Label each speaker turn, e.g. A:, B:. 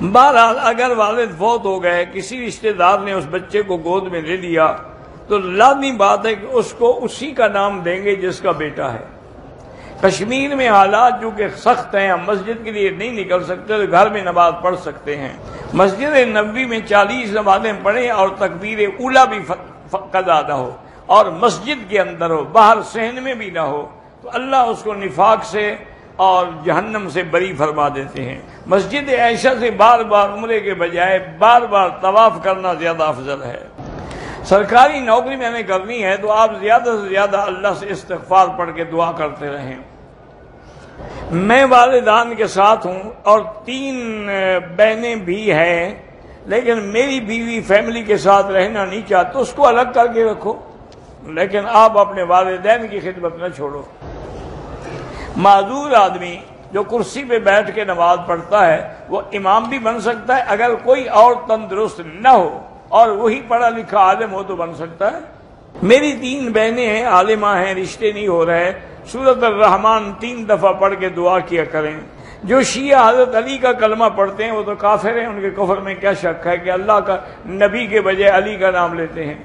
A: بہرحال اگر والد فوت ہو گئے، کسی رشتہ دار نے اس بچے کو گود میں لے لیا تو لازمی بات ہے کہ اس کو اسی کا نام دیں گے جس کا بیٹا ہے۔ کشمیر میں حالات جو کہ سخت ہیں، ہم مسجد کے لیے نہیں نکل سکتے تو گھر میں نماز پڑھ سکتے ہیں۔ مسجد نبوی میں 40 نمازیں پڑھیں اور تکبیر اولیٰ بھی قضا نہ ہو اور مسجد کے اندر ہو، باہر صحن میں بھی نہ ہو، تو اللہ اس کو نفاق سے اور جہنم سے بری فرما دیتے ہیں۔ مسجد عائشہ سے بار بار عمرے کے بجائے بار بار طواف کرنا زیادہ افضل ہے۔ سرکاری نوکری میں ہمیں کرنی ہے تو آپ زیادہ سے زیادہ اللہ سے استغفار پڑھ کے دعا کرتے رہیں۔ میں والدان کے ساتھ ہوں اور 3 بہنیں بھی ہیں، لیکن میری بیوی فیملی کے ساتھ رہنا نہیں چاہتی، اس کو الگ کر کے رکھو، لیکن آپ اپنے والدین کی خدمت نہ چھوڑو۔ معذور آدمی جو کرسی پہ بیٹھ کے نماز پڑھتا ہے وہ امام بھی بن سکتا ہے، اگر کوئی اور تندرست نہ ہو اور وہی پڑھا لکھا عالم ہو تو بن سکتا ہے۔ میری 3 بہنیں ہیں، عالمہ ہیں، رشتے نہیں ہو رہے، سورۃ الرحمن 3 دفعہ پڑھ کے دعا کیا کریں۔ جو شیعہ حضرت علی کا کلمہ پڑھتے ہیں وہ تو کافر ہیں، ان کے کفر میں کیا شک ہے کہ اللہ کا نبی کے بجائے علی کا نام لیتے ہیں۔